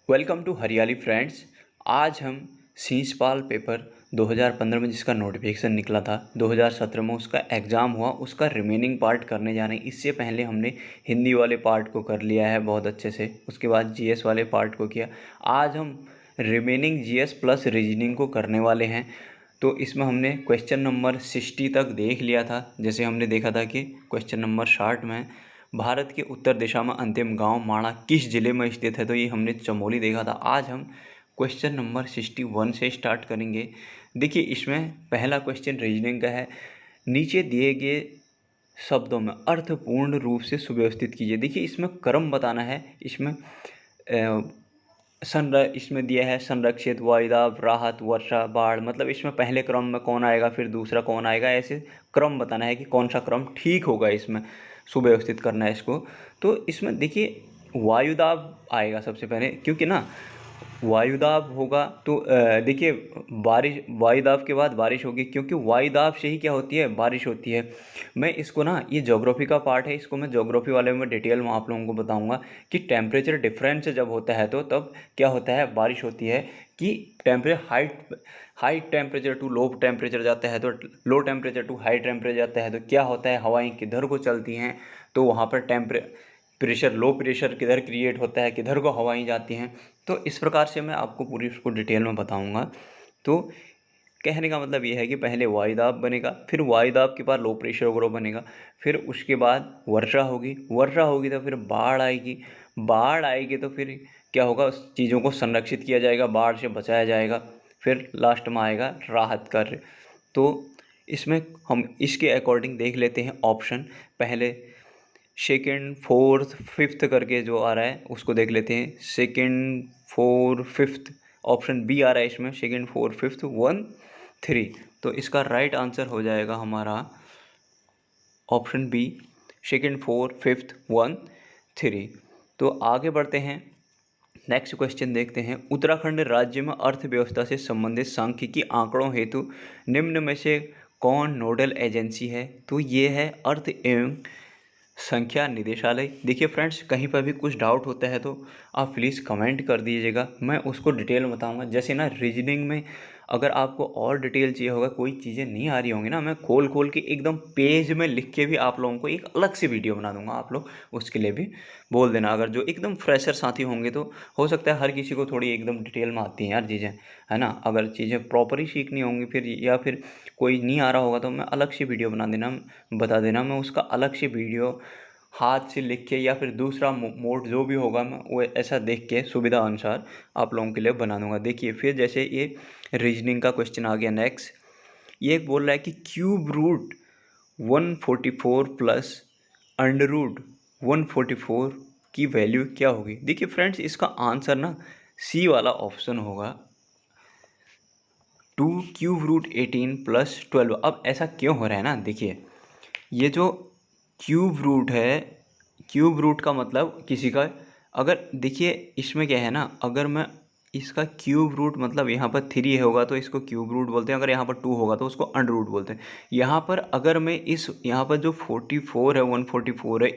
Welcome to हरियाली friends. आज हम सींचपाल पेपर 2015 में जिसका नोटिफिकेशन निकला था, 2017 में उसका एग्ज़ाम हुआ, उसका रिमेनिंग पार्ट करने जा रहे हैं। इससे पहले हमने हिंदी वाले पार्ट को कर लिया है बहुत अच्छे से, उसके बाद जीएस वाले पार्ट को किया। आज हम रिमेनिंग जीएस प्लस रीजनिंग को करने वाले हैं। तो इसमें हमने क्वेश्चन नंबर 60 तक देख लिया था। जैसे हमने देखा था कि क्वेश्चन नंबर 60 में भारत के उत्तर दिशा में अंतिम गांव माणा किस जिले में स्थित है, तो ये हमने चमोली देखा था। आज हम क्वेश्चन नंबर 61 से स्टार्ट करेंगे। देखिए, इसमें पहला क्वेश्चन रीजनिंग का है। नीचे दिए गए शब्दों में अर्थपूर्ण रूप से सुव्यवस्थित कीजिए। देखिए, इसमें क्रम बताना है। इसमें दिया है संरक्षित, वायुदाब, राहत, वर्षा, बाढ़। मतलब इसमें पहले क्रम में कौन आएगा, फिर दूसरा कौन आएगा, ऐसे क्रम बताना है कि कौन सा क्रम ठीक होगा। इसमें सुव्यवस्थित करना है इसको। तो इसमें देखिए, वायुदाब आएगा सबसे पहले, क्योंकि ना वायुदाब होगा तो देखिए, बारिश, वायुदाब के बाद बारिश होगी, क्योंकि वायुदाब से ही क्या होती है, बारिश होती है। मैं इसको ना, ये ज्योग्राफी का पार्ट है, इसको मैं ज्योग्राफी वाले में डिटेल में आप लोगों को बताऊंगा कि टेम्परेचर डिफरेंस जब होता है तो तब क्या होता है, बारिश होती है। कि temperature high temperature to low temperature जाता है, तो low temperature to high temperature जाता है, तो क्या होता है, हवाएं किधर को चलती हैं, तो वहाँ पर प्रेशर, लो प्रेशर किधर क्रिएट होता है, किधर को हवाएं जाती हैं। तो इस प्रकार से मैं आपको पूरी उसको डिटेल में बताऊंगा। तो कहने का मतलब ये है कि पहले वायुदाब बनेगा, फिर वायुदाब के बाद लो प्रेशर वगैरह बनेगा, फिर उसके बाद वर्षा होगी, वर्षा होगी तो फिर बाढ़ आएगी, बाढ़ आएगी तो फिर क्या होगा, उस चीज़ों को संरक्षित किया जाएगा, बाढ़ से बचाया जाएगा, फिर लास्ट में आएगा राहत कार्य। तो इसमें हम इसके अकॉर्डिंग देख लेते हैं ऑप्शन। पहले सेकेंड, फोर्थ, फिफ्थ करके जो आ रहा है उसको देख लेते हैं। Second, four, fifth, option B आ रहा है इसमें, second, four, fifth, one, three. तो इसका राइट आंसर हो जाएगा हमारा option B, second, four, fifth, one, three. तो आगे बढ़ते हैं, नेक्स्ट क्वेश्चन देखते हैं। उत्तराखंड राज्य में अर्थव्यवस्था से संबंधित सांख्यिकी आंकड़ों हेतु निम्न में से कौन नोडल एजेंसी है, तो ये है अर्थ एवं संख्या निदेशालय। देखिए फ्रेंड्स, कहीं पर भी कुछ डाउट होता है तो आप प्लीज़ कमेंट कर दीजिएगा, मैं उसको डिटेल में बताऊंगा। जैसे ना रीजनिंग में अगर आपको और डिटेल चाहिए होगा, कोई चीज़ें नहीं आ रही होंगी ना, मैं खोल खोल के एकदम पेज में लिख के भी आप लोगों को एक अलग से वीडियो बना दूंगा। आप लोग उसके लिए भी बोल देना। अगर जो एकदम फ्रेशर साथी होंगे तो हो सकता है हर किसी को थोड़ी एकदम डिटेल में आती हैं यार चीज़ें, है ना। अगर चीज़ें प्रॉपर सीखनी होंगी फिर, या फिर कोई नहीं आ रहा होगा, तो मैं अलग से वीडियो बता देना, मैं उसका अलग से वीडियो हाथ से लिख के या फिर दूसरा मोड जो भी होगा, मैं वो ऐसा देख के सुविधा अनुसार आप लोगों के लिए बना दूंगा। देखिए, फिर जैसे ये रीजनिंग का क्वेश्चन आ गया नेक्स्ट। ये एक बोल रहा है कि cube root 144 plus under root 144 की वैल्यू क्या होगी। देखिए फ्रेंड्स, इसका आंसर ना सी वाला ऑप्शन होगा, 2 क्यूब रूट 18 प्लस 12। अब ऐसा क्यों हो रहा है ना, देखिए, ये जो क्यूब रूट है, क्यूब रूट का मतलब किसी का, अगर देखिए इसमें क्या है ना, अगर मैं इसका क्यूब रूट मतलब यहाँ पर 3 होगा तो इसको क्यूब रूट बोलते हैं, अगर यहाँ पर 2 होगा तो उसको अंडर रूट बोलते हैं। यहाँ पर अगर मैं यहाँ पर जो 44 है, 144 है,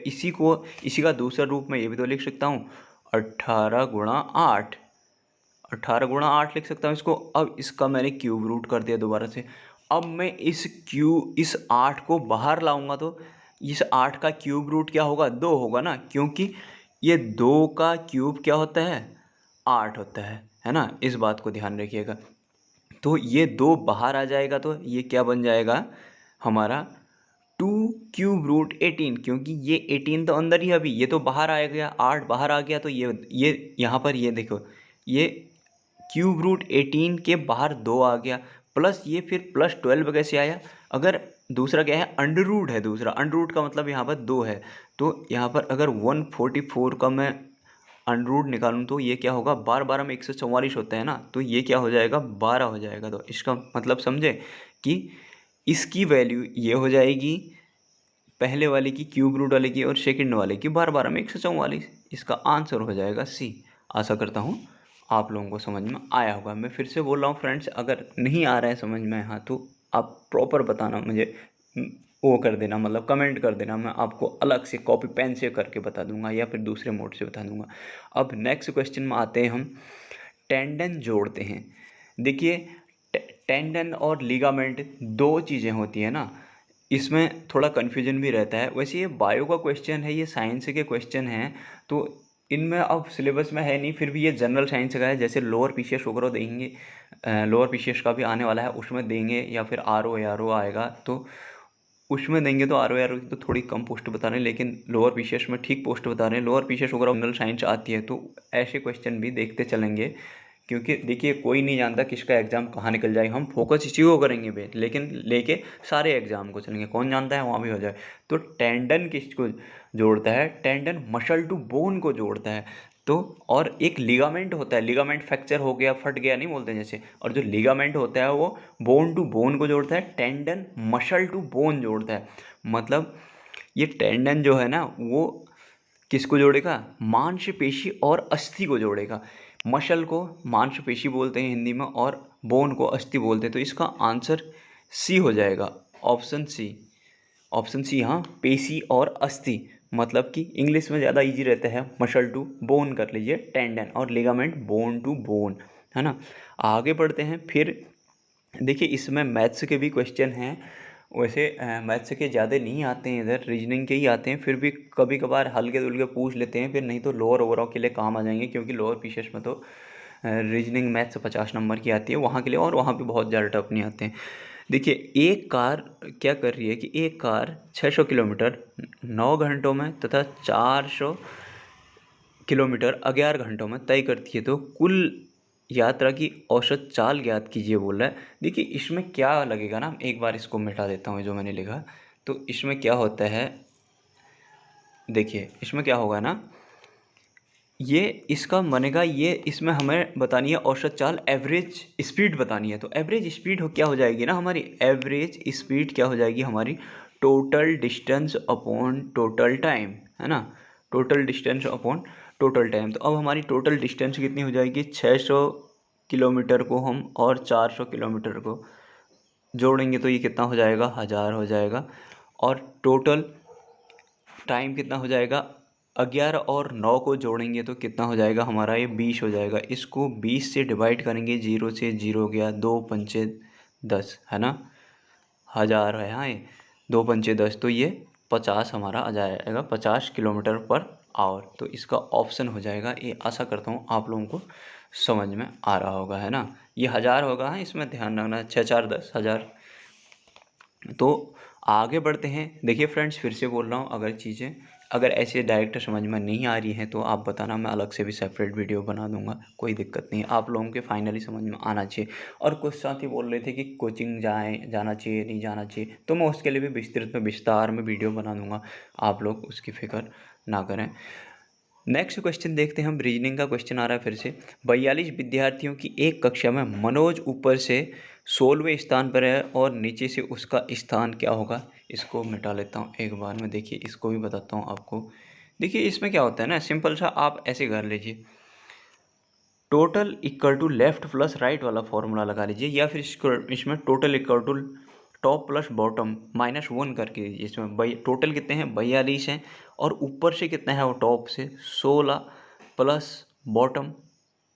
इसी का दूसरा रूप में ये भी तो लिख सकता हूँ, 18 × 8, 18 × 8 लिख सकता हूँ इसको। अब इसका मैंने क्यूब रूट कर दिया दोबारा से। अब मैं इस 8 को बाहर लाऊंगा तो इस 8 का क्यूब रूट क्या होगा, 2 होगा ना, क्योंकि ये 2 का क्यूब क्या होता है, 8 होता है ना। इस बात को ध्यान रखिएगा। तो ये 2 बाहर आ जाएगा तो ये क्या बन जाएगा हमारा, 2 क्यूब रूट 18, क्योंकि ये 18 तो अंदर ही, अभी ये तो बाहर आ गया, 8 बाहर आ गया, तो ये यहाँ पर ये देखो, ये क्यूब रूट 18 के बाहर 2 आ गया, प्लस ये फिर प्लस 12 कैसे आया। अगर दूसरा क्या है, अंडर रूट है, दूसरा अंडर रूट का मतलब यहाँ पर 2 है, तो यहाँ पर अगर 144 का मैं अंडर रूट निकालूँ तो ये क्या होगा, 12 में 144 होता है ना, तो ये क्या हो जाएगा, 12 हो जाएगा। तो इसका मतलब समझे कि इसकी वैल्यू ये हो जाएगी, पहले वाले की क्यूब रूट वाले की और सेकंड वाले की 12 में 144। इसका आंसर हो जाएगा सी। आशा करता हूँ आप लोगों को समझ में आया होगा। मैं फिर से बोल रहा हूँ फ्रेंड्स, अगर नहीं आ रहा है समझ में, हाँ, तो आप प्रॉपर बताना मुझे, वो कर देना, मतलब कमेंट कर देना, मैं आपको अलग से कॉपी पेन से करके बता दूंगा या फिर दूसरे मोड से बता दूंगा। अब नेक्स्ट क्वेश्चन में आते हैं, हम टेंडन जोड़ते हैं। देखिए टेंडन और लिगामेंट दो चीज़ें होती हैं ना, इसमें थोड़ा कन्फ्यूजन भी रहता है। वैसे ये बायो का क्वेश्चन है, ये साइंस के क्वेश्चन हैं, तो इनमें अब सिलेबस में है नहीं, फिर भी ये जनरल साइंस का है। जैसे लोअर पीसीएस वगैरह देंगे, लोअर पीसीएस का भी आने वाला है, उसमें देंगे, या फिर आरओ आएगा तो उसमें देंगे। तो आरओ की तो थोड़ी कम पोस्ट बता रहे हैं, लेकिन लोअर पीसीएस में ठीक पोस्ट बता रहे हैं। लोअर पीसीएस वगैरह जनरल साइंस आती है, तो ऐसे क्वेश्चन भी देखते चलेंगे, क्योंकि देखिए कोई नहीं जानता किसका एग्ज़ाम कहाँ निकल जाए। हम फोकस इसी को करेंगे बे, लेकिन लेके सारे एग्ज़ाम को चलेंगे, कौन जानता है वहाँ भी हो जाए। तो टेंडन किसको जोड़ता है? टेंडन मसल टू बोन को जोड़ता है। तो और एक लिगामेंट होता है, लिगामेंट फ्रैक्चर हो गया, फट गया नहीं बोलते जैसे, और जो लिगामेंट होता है वो बोन टू बोन को जोड़ता है, टेंडन मसल टू बोन जोड़ता है। मतलब ये टेंडन जो है ना, वो किसको जोड़ेगा? मांसपेशी और अस्थि को जोड़ेगा। मसल को मांसपेशी बोलते हैं हिंदी में, और बोन को अस्थि बोलते हैं। तो इसका आंसर सी हो जाएगा, ऑप्शन सी। ऑप्शन सी, हाँ, पेशी और अस्थि। मतलब कि इंग्लिश में ज़्यादा इजी रहता है, मसल टू बोन कर लीजिए, टेंडन, और लिगामेंट बोन टू बोन, है ना। आगे बढ़ते हैं फिर। देखिए इसमें मैथ्स के भी क्वेश्चन हैं। वैसे मैथ्स के ज़्यादा नहीं आते हैं, इधर रीजनिंग के ही आते हैं, फिर भी कभी कभार हल्के दुल्के पूछ लेते हैं, फिर नहीं तो लोअर ओवरऑल के लिए काम आ जाएंगे, क्योंकि लोअर पीसीएस में तो रीजनिंग मैथ्स 50 नंबर की आती है वहाँ के लिए, और वहाँ पे बहुत ज़्यादा टफ नहीं आते हैं। देखिए एक कार क्या कर रही है कि एक कार 600 किलोमीटर 9 घंटों में तथा 400 किलोमीटर 11 घंटों में तय करती है, तो कुल यात्रा की औसत चाल ज्ञात कीजिए बोल रहा है। देखिए इसमें क्या लगेगा ना, एक बार इसको मिटा देता हूँ जो मैंने लिखा। तो इसमें क्या होता है, देखिए इसमें क्या होगा ना, ये इसका बनेगा, ये इसमें हमें बतानी है औसत चाल, एवरेज स्पीड बतानी है। तो एवरेज स्पीड क्या हो जाएगी ना हमारी, एवरेज स्पीड क्या हो जाएगी हमारी, total distance upon total time, है ना। Total distance upon total time. तो अब हमारी टोटल डिस्टेंस कितनी हो जाएगी, 600 किलोमीटर को हम और 400 किलोमीटर को जोड़ेंगे तो ये कितना हो जाएगा, 1000 हो जाएगा। और टोटल टाइम कितना हो जाएगा, 11 और 9 को जोड़ेंगे तो कितना हो जाएगा हमारा, ये 20 हो जाएगा। इसको 20 से डिवाइड करेंगे, 0 से 0 गया, 2 पंचे 10, है ना, 1000 है, हाँ, ये 2 पंचे 10, तो ये 50 हमारा आ जाएगा, 50 किलोमीटर पर आवर। तो इसका ऑप्शन हो जाएगा ये। आशा करता हूँ आप लोगों को समझ में आ रहा होगा, है ना। ये 1000 होगा, हाँ, इसमें ध्यान रखना, 6 4 10 1000। तो आगे बढ़ते हैं। देखिए फ्रेंड्स, फिर से बोल रहा हूँ, अगर ऐसे डायरेक्ट समझ में नहीं आ रही हैं तो आप बताना, मैं अलग से भी सेपरेट वीडियो बना दूंगा, कोई दिक्कत नहीं है। आप लोगों के फाइनली समझ में आना चाहिए। और कुछ साथी बोल रहे थे कि कोचिंग जाना चाहिए नहीं जाना चाहिए, तो मैं उसके लिए भी विस्तृत में विस्तार में वीडियो बना दूंगा, आप लोग उसकी फिक्र ना करें। नेक्स्ट क्वेश्चन देखते हैं हम। रीजनिंग का क्वेश्चन आ रहा है फिर से। 42 विद्यार्थियों की एक कक्षा में मनोज ऊपर से 16वें स्थान पर है और नीचे से उसका स्थान क्या होगा। इसको मिटा लेता हूँ एक बार में। देखिए इसको भी बताता हूँ आपको। देखिए इसमें क्या होता है ना, सिंपल सा आप ऐसे कर लीजिए, total equal to left plus right वाला फॉर्मूला लगा लीजिए, या फिर इसमें total equal to top plus bottom -1 करके दीजिए। इसमें टोटल कितने हैं, 42 हैं, और ऊपर से कितना है वो टॉप से 16 प्लस बॉटम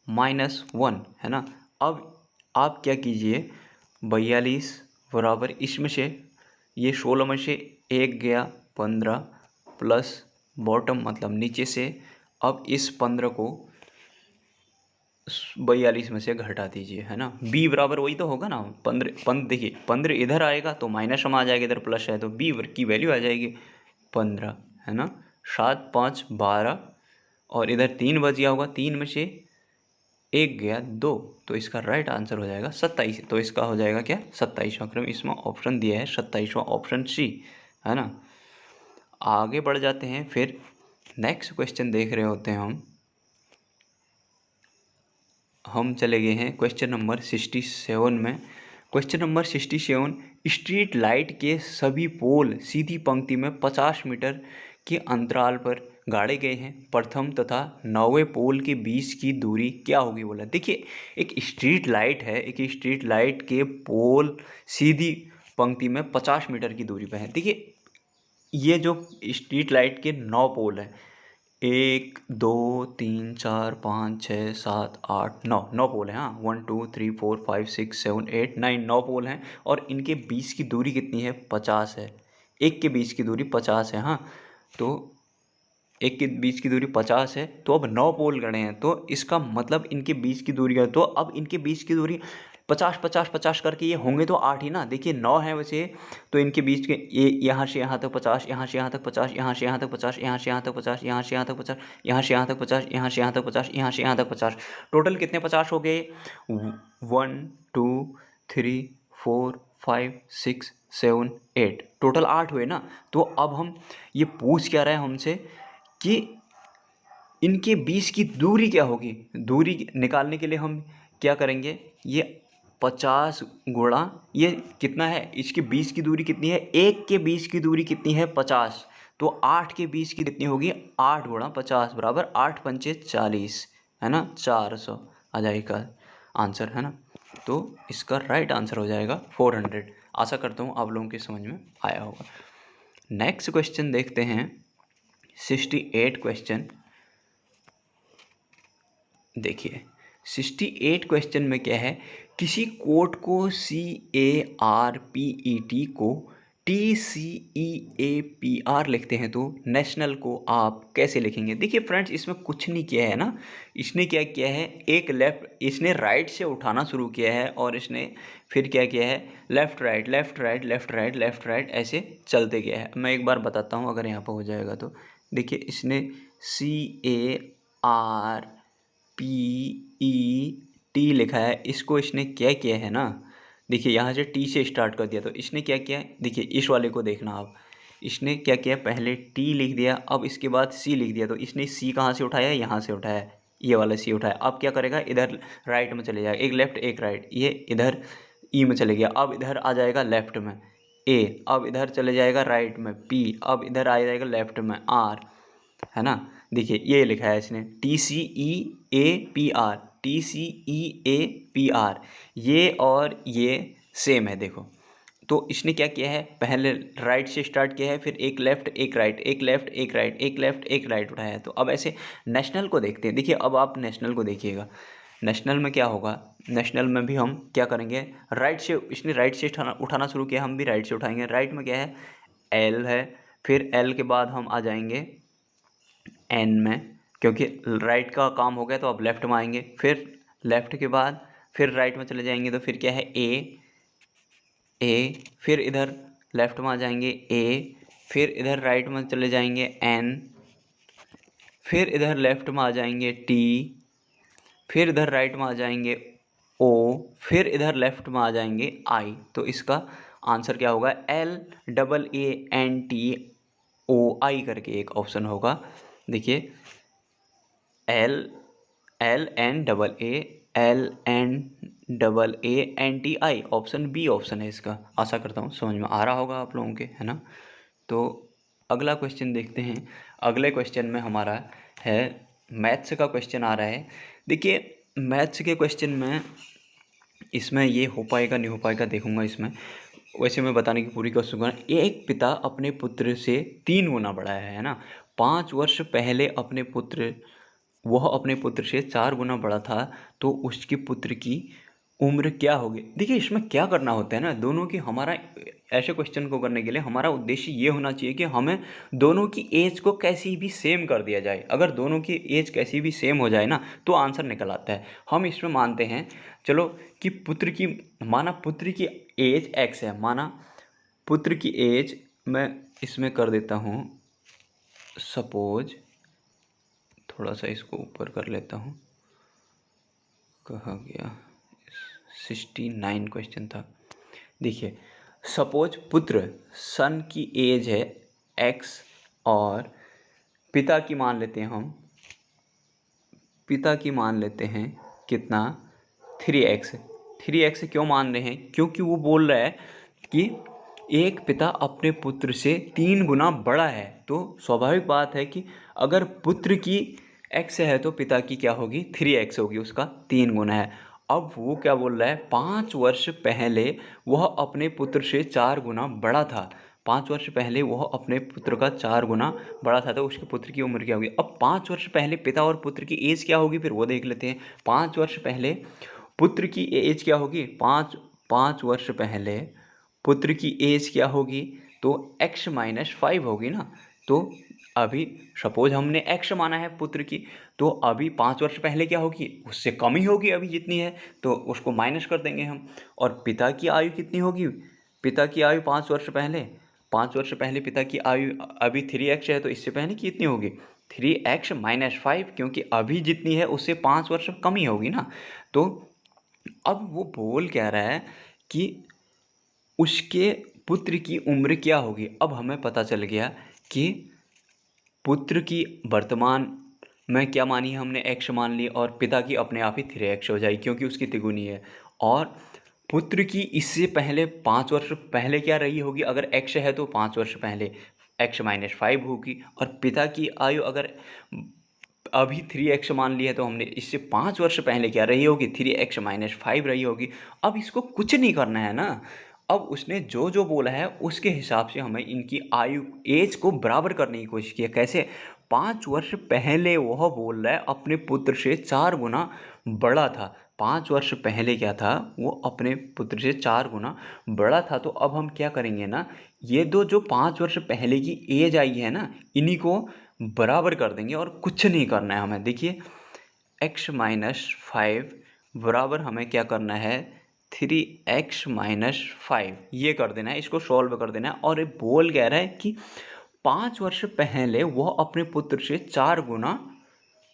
-1, है ना। अब आप क्या कीजिए, 42 बराबर इसमें से ये 16 में से 1 गया, 15 प्लस बॉटम मतलब नीचे से, अब इस 15 को 42 में से घटा दीजिए, है ना। b बराबर वही तो होगा ना, 15 देखिए 15 इधर आएगा तो माइनस में आ जाएगा, इधर प्लस है तो b की वैल्यू आ जाएगी 15, है ना। 7 5 12, और इधर 3 बच गया होगा, 3 में से 1 गया 2, तो इसका राइट आंसर हो जाएगा 27। तो इसका हो जाएगा क्या, 27वां क्रम। इसमें ऑप्शन दिया है 27वां, ऑप्शन सी, है ना। आगे बढ़ जाते हैं फिर। नेक्स्ट क्वेश्चन देख रहे होते हैं हम चले गए हैं क्वेश्चन नंबर 67 में। क्वेश्चन नंबर 67, स्ट्रीट लाइट के सभी पोल सीधी पंक्ति में 50 मीटर के अंतराल पर गाड़े गए हैं। प्रथम तथा 9वें पोल के बीच की दूरी क्या होगी बोला। देखिए एक स्ट्रीट लाइट है, एक स्ट्रीट लाइट के पोल सीधी पंक्ति में 50 मीटर की दूरी पे है। देखिए ये जो स्ट्रीट लाइट के 9 पोल हैं, 1 2 3 4 5 6 7 8 9, 9 पोल हैं। हाँ, 1 2 3 4 5 6 7 8 9, 9 पोल हैं और इनके बीच की दूरी कितनी है? 50 है। एक के बीच की दूरी 50 है। हाँ, तो एक के बीच की दूरी 50 है, तो अब 9 पोल गड़े हैं, तो इसका मतलब इनके बीच की दूरी है, तो अब इनके बीच की दूरी 50 50 50 करके ये होंगे तो 8 ही ना। देखिए 9 है वैसे, तो इनके बीच के ये यहाँ से यहाँ तक 50, यहाँ से यहाँ तक 50, यहाँ से यहाँ तक 50, यहाँ से यहाँ तक 50, यहाँ से यहाँ तक 50, यहाँ से यहाँ तक 50, यहाँ से यहाँ तक 50, यहाँ से यहाँ तक 50। टोटल कितने 50 हो गए? 1 2 3 4 5 6 7 8, टोटल 8 हुए ना। तो अब हम ये पूछ क्या रहे हैं हमसे कि इनके बीच की दूरी क्या होगी। दूरी निकालने के लिए हम क्या करेंगे? ये 50 गुणा ये कितना है, इसके बीच की दूरी कितनी है? एक के बीच की दूरी कितनी है? 50। तो 8 के बीच की कितनी होगी? 8 गुणा 50 बराबर 8 पंचे 40, है ना, 400 आ जाएगा आंसर, है ना। तो इसका राइट आंसर हो जाएगा 400। आशा करता हूँ आप लोगों के समझ में आया होगा। नेक्स्ट क्वेश्चन देखते हैं, 68 क्वेश्चन। देखिए 68 क्वेश्चन में क्या है, किसी कोड को CARPET को TCEAPR लिखते हैं तो नेशनल को आप कैसे लिखेंगे? देखिए फ्रेंड्स, इसमें कुछ नहीं किया है ना। इसने क्या किया है, एक लेफ़्ट, इसने राइट से उठाना शुरू किया है और इसने फिर क्या किया है, left right left right left right left right ऐसे चलते गया है। मैं एक बार बताता हूँ अगर यहाँ पर हो जाएगा तो। देखिए इसने CARPET लिखा है, इसको इसने क्या किया है ना, देखिए यहाँ से टी से स्टार्ट कर दिया, तो इसने क्या किया है, देखिए इस वाले को देखना आप, इसने क्या किया, पहले टी लिख दिया, अब इसके बाद सी लिख दिया, तो इसने सी कहाँ से उठाया? यहाँ से उठाया, ये वाला सी उठाया। अब क्या करेगा, इधर राइट में चले जाएगा, एक लेफ्ट एक राइट, ये इधर ई में चले गया, अब इधर आ जाएगा लेफ्ट में ए, अब इधर चले जाएगा राइट में पी, अब इधर आ जाएगा लेफ्ट में आर, है ना। देखिए ये लिखा है इसने TCEAPR, TCEAPR, ये और ये सेम है। देखो तो इसने क्या किया है, पहले राइट से स्टार्ट किया है, फिर एक लेफ़्ट एक राइट, एक लेफ़्ट एक राइट, एक लेफ़्ट एक राइट उठाया है। तो अब ऐसे नेशनल को देखते हैं। देखिए अब आप नेशनल को देखिएगा, नेशनल में क्या होगा, नेशनल में भी हम क्या करेंगे, राइट से, इसने राइट से उठाना शुरू किया, हम भी राइट से उठाएंगे। राइट में क्या है, एल है, फिर एल के बाद हम आ जाएंगे एन में, क्योंकि राइट का काम हो गया तो अब लेफ़्ट में आएंगे, फिर लेफ़्ट के बाद फिर राइट में चले जाएंगे, तो फिर क्या है ए, फिर इधर लेफ़्ट में आ जाएंगे ए, फिर इधर राइट में चले जाएंगे एन, फिर इधर लेफ़्ट में आ जाएंगे टी, फिर इधर राइट में आ जाएंगे ओ, फिर इधर लेफ़्ट में आ जाएंगे आई। तो इसका आंसर क्या होगा, LAANTOI करके एक ऑप्शन होगा। देखिए LLANAANTI, ऑप्शन बी ऑप्शन है इसका। आशा करता हूँ समझ में आ रहा होगा आप लोगों के, है ना। तो अगला क्वेश्चन देखते हैं। अगले क्वेश्चन में हमारा है मैथ्स का क्वेश्चन आ रहा है। देखिए मैथ्स के क्वेश्चन में इसमें ये हो पाएगा नहीं हो पाएगा देखूंगा इसमें, वैसे मैं बताने की पूरी कोशिश करूँगा। एक पिता अपने पुत्र से 3 गुना बड़ा है ना। 5 वर्ष पहले वह अपने पुत्र से 4 गुना बड़ा था, तो उसके पुत्र की उम्र क्या होगी। देखिए इसमें क्या करना होता है ना, दोनों की, हमारा ऐसे क्वेश्चन को करने के लिए हमारा उद्देश्य ये होना चाहिए कि हमें दोनों की एज को कैसी भी सेम कर दिया जाए। अगर दोनों की एज कैसी भी सेम हो जाए ना तो आंसर निकल आता है। हम इसमें मानते हैं चलो कि माना पुत्र की एज x है, माना पुत्र की एज, मैं इसमें कर देता हूँ सपोज, थोड़ा सा इसको ऊपर कर लेता हूँ, कहाँ गया, 69 क्वेश्चन था। देखिए सपोज सन की एज है x और पिता की मान लेते हैं हम, पिता की मान लेते हैं कितना, 3x। 3x क्यों मान रहे हैं, क्योंकि वो बोल रहा है कि एक पिता अपने पुत्र से 3 गुना बड़ा है, तो स्वाभाविक बात है कि अगर पुत्र की x है तो पिता की क्या होगी, 3x होगी, उसका 3 गुना है। अब वो क्या बोल रहा है, 5 वर्ष पहले वह अपने पुत्र से 4 गुना बड़ा था। 5 वर्ष पहले वह अपने पुत्र का 4 गुना बड़ा था, तो उसके पुत्र की उम्र क्या होगी। अब 5 वर्ष पहले पिता और पुत्र की एज क्या होगी, फिर वो देख लेते हैं। 5 वर्ष पहले पुत्र की एज क्या होगी, 5 वर्ष पहले पुत्र की एज क्या होगी, तो x-5 होगी ना। तो अभी सपोज हमने x माना है पुत्र की, तो अभी 5 वर्ष पहले क्या होगी, उससे कम ही होगी अभी जितनी है, तो उसको माइनस कर देंगे हम। और पिता की आयु कितनी होगी, पिता की आयु 5 वर्ष पहले पिता की आयु अभी 3x है, तो इससे पहले कितनी होगी, 3x-5, क्योंकि अभी जितनी है उससे 5 वर्ष कम ही होगी ना। तो अब वो बोल क्या रहा है कि उसके पुत्र की उम्र क्या होगी। अब हमें पता चल गया कि पुत्र की वर्तमान में क्या मानी है हमने, x मान ली, और पिता की अपने आप ही 3x हो जाएगी क्योंकि उसकी तिगुनी है। और पुत्र की इससे पहले 5 वर्ष पहले क्या रही होगी, अगर x है तो 5 वर्ष पहले x-5 होगी। और पिता की आयु अगर अभी 3x मान लिया है तो हमने इससे 5 वर्ष पहले क्या रही होगी, 3x-5 रही होगी। अब इसको कुछ नहीं करना है ना, अब उसने जो जो बोला है उसके हिसाब से हमें इनकी आयु एज को बराबर करने की कोशिश की है। कैसे, 5 वर्ष पहले वह बोल रहा है अपने पुत्र से 4 गुना बड़ा था। 5 वर्ष पहले क्या था, वो अपने पुत्र से 4 गुना बड़ा था। तो अब हम क्या करेंगे ना, ये दो जो 5 वर्ष पहले की एज आई है ना, इन्हीं को बराबर कर देंगे और कुछ नहीं करना है हमें। देखिए x-5 बराबर हमें क्या करना है, 3x-5 ये कर देना है, इसको सॉल्व कर देना है। और ये बोल कह रहा है कि 5 वर्ष पहले वह अपने पुत्र से 4 गुना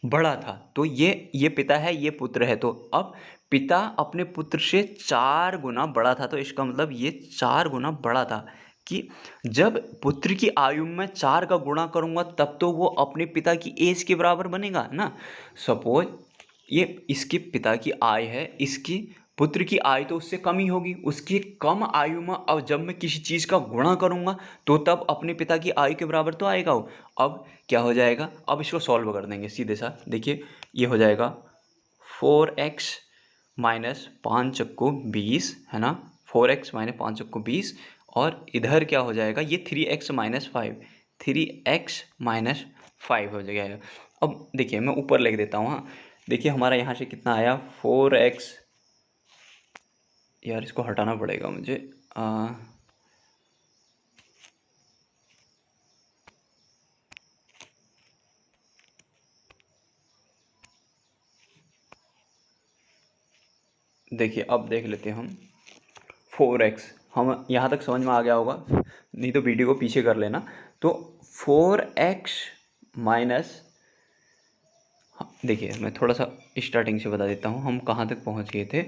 बड़ा था। तो ये पिता है, ये पुत्र है। तो अब पिता अपने पुत्र से 4 गुना बड़ा था, तो इसका मतलब ये 4 गुना बड़ा था कि जब पुत्र की आयु में 4 का गुणा करूँगा तब तो वो अपने पिता की एज के बराबर बनेगा ना। सपोज ये इसके पिता की आय है, इसकी पुत्र की आयु तो उससे कम ही होगी। उसकी कम आयु में अब जब मैं किसी चीज़ का गुणा करूँगा तो तब अपने पिता की आयु के बराबर तो आएगा वो। अब क्या हो जाएगा, अब इसको सॉल्व कर देंगे सीधे सा। देखिए ये हो जाएगा 4x माइनस 5 चक्को 20 है ना, 4x माइनस 5 चक्को 20। और इधर क्या हो जाएगा, ये 3x-5, 3x-5 हो जाएगा। अब देखिए मैं ऊपर लिख देता हूँ। हाँ देखिए हमारा यहाँ से कितना आया, 4x, यार इसको हटाना पड़ेगा मुझे। देखिए अब देख लेते हैं हम 4x, हम यहाँ तक समझ में आ गया होगा, नहीं तो वीडियो को पीछे कर लेना। तो 4x माइनस, देखिए मैं थोड़ा सा स्टार्टिंग से बता देता हूँ हम कहाँ तक पहुँच गए थे।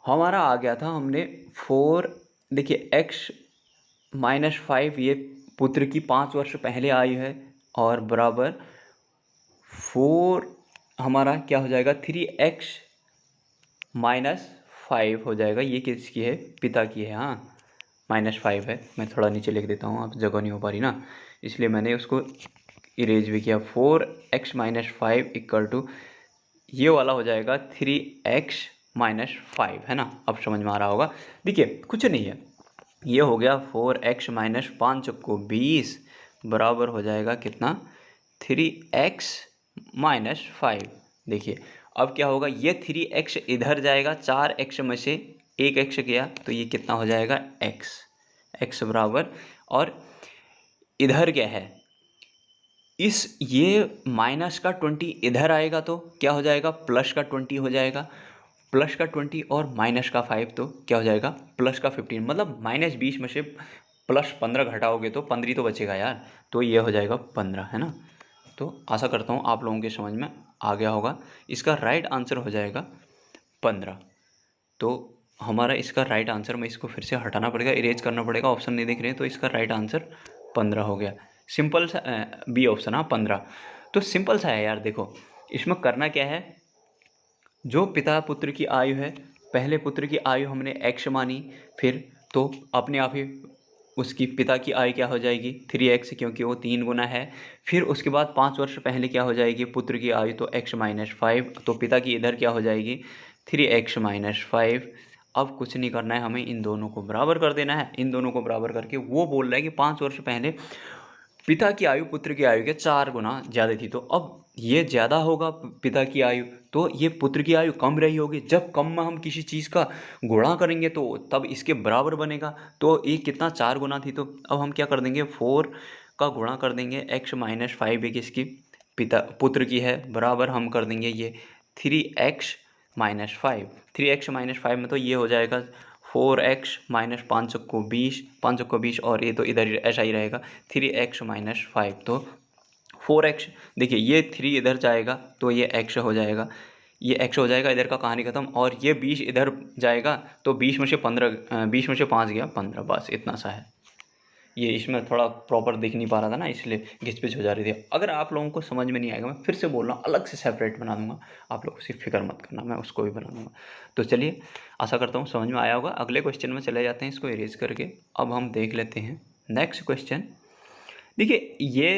हमारा आ गया था हमने 4, देखिए x-5 ये पुत्र की 5 वर्ष पहले आई है, और बराबर 4 हमारा क्या हो जाएगा, 3x-5 हो जाएगा। ये किसकी है, पिता की है। हाँ -5 है, मैं थोड़ा नीचे लिख देता हूँ, आप जगह नहीं हो पा रही ना, इसलिए मैंने उसको इरेज भी किया। 4x-5 इक्वल टू ये वाला हो जाएगा 3x-5 है ना। अब समझ में आ रहा होगा। देखिए कुछ नहीं है, ये हो गया 4x-5 चक्को 20 बराबर हो जाएगा कितना, 3x-5। देखिए अब क्या होगा, ये 3x इधर जाएगा, 4x में से एक x गया तो ये कितना हो जाएगा, x बराबर, और इधर क्या है, इस ये माइनस का 20 इधर आएगा तो क्या हो जाएगा, प्लस का 20 हो जाएगा। प्लस का 20 और माइनस का 5 तो क्या हो जाएगा, प्लस का 15। मतलब -20 में से +15 घटाओगे तो 15 तो बचेगा यार, तो ये हो जाएगा 15 है ना। तो आशा करता हूँ आप लोगों के समझ में आ गया होगा। इसका राइट आंसर हो जाएगा 15। तो हमारा इसका राइट आंसर, में इसको फिर से हटाना पड़ेगा, इरेज करना पड़ेगा, ऑप्शन नहीं दिख रहे हैं, तो इसका राइट आंसर 15 हो गया। सिंपल सा बी ऑप्शन। हाँ 15 तो सिंपल सा है यार। देखो इसमें करना क्या है, जो पिता पुत्र की आयु है, पहले पुत्र की आयु हमने x मानी, फिर तो अपने आप ही उसकी पिता की आयु क्या हो जाएगी 3x, क्योंकि वो 3 गुना है। फिर उसके बाद 5 वर्ष पहले क्या हो जाएगी पुत्र की आयु, तो x-5, तो पिता की इधर क्या हो जाएगी 3x माइनस 5। अब कुछ नहीं करना है, हमें इन दोनों को बराबर कर देना है। इन दोनों को बराबर करके वो बोल रहा है कि 5 वर्ष पहले पिता की आयु पुत्र की आयु के 4 गुना ज़्यादा थी। तो अब ये ज़्यादा होगा पिता की आयु, तो ये पुत्र की आयु कम रही होगी। जब कम में हम किसी चीज़ का गुणा करेंगे तो तब इसके बराबर बनेगा। तो ये कितना 4 गुना थी, तो अब हम क्या कर देंगे 4 का गुणा कर देंगे x माइनस 5 एक इसकी पुत्र की है, बराबर हम कर देंगे ये 3x माइनस 5। 3x माइनस 5 में तो ये हो जाएगा 4x माइनस 5 को 20, 5 को 20, और ये तो इधर ऐसा ही रहेगा 3x माइनस 5। तो 4x, देखिए ये 3 इधर जाएगा तो ये x हो जाएगा, ये x हो जाएगा, इधर का कहानी खत्म। और ये 20 इधर जाएगा तो 20 में से 5 गया 15, बस इतना सा है। ये इसमें थोड़ा प्रॉपर दिख नहीं पा रहा था ना, इसलिए घिचपिच हो जा रही थी। अगर आप लोगों को समझ में नहीं आएगा, मैं फिर से बोल रहा हूँ, अलग से सेपरेट बना दूंगा, आप लोग उसकी फिक्र मत करना, मैं उसको भी बना दूंगा। तो चलिए, आशा करता हूँ समझ में आया होगा। अगले क्वेश्चन में चले जाते हैं, इसको इरेज करके। अब हम देख लेते हैं नेक्स्ट क्वेश्चन। देखिए ये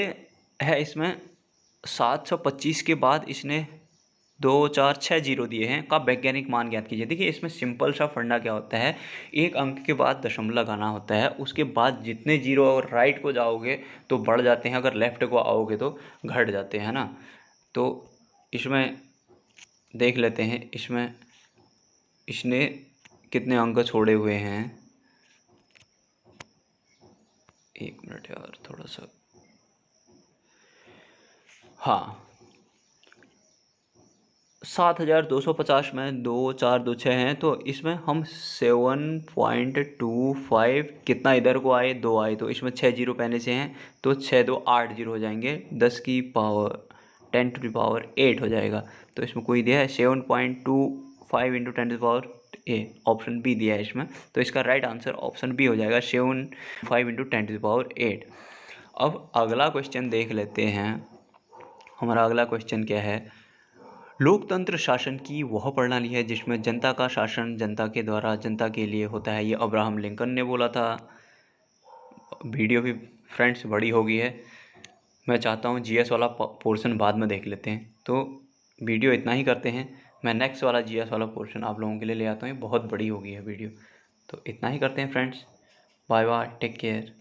है, इसमें 725 के बाद इसने 2 4 6 जीरो दिए हैं, का वैज्ञानिक मान ज्ञात कीजिए। देखिए इसमें सिंपल सा फंडा क्या होता है, एक अंक के बाद दशमलव लगाना होता है, उसके बाद जितने जीरो और राइट को जाओगे तो बढ़ जाते हैं, अगर लेफ्ट को आओगे तो घट जाते हैं ना। तो इसमें देख लेते हैं, इसमें इसने कितने अंक छोड़े हुए हैं। एक मिनट यार, थोड़ा सा, हाँ 7250 में 2 4 2 6 हैं, तो इसमें हम 7.25 कितना इधर को आए, 2 आए, तो इसमें 6 जीरो पहले से हैं, तो 6 2 8 जीरो हो जाएंगे, 10 की पावर 10 टू द पावर 8 हो जाएगा। तो इसमें कोई दिया है 7.25 into 10 to the power a, option B दिया है इसमें, तो इसका राइट आंसर ऑप्शन बी हो जाएगा 7.5 इंटू 10 टू द पावर 8। अब अगला क्वेश्चन देख लेते हैं। हमारा अगला क्वेश्चन क्या है, लोकतंत्र शासन की वह प्रणाली है जिसमें जनता का शासन जनता के द्वारा जनता के लिए होता है, ये अब्राहम लिंकन ने बोला था। वीडियो भी फ्रेंड्स बड़ी हो गई है, मैं चाहता हूँ जीएस वाला पोर्शन बाद में देख लेते हैं, तो वीडियो इतना ही करते हैं। मैं नेक्स्ट वाला जीएस वाला पोर्शन आप लोगों के लिए ले आता हूँ, बहुत बड़ी हो गई है वीडियो, तो इतना ही करते हैं friends. Bye bye, take care.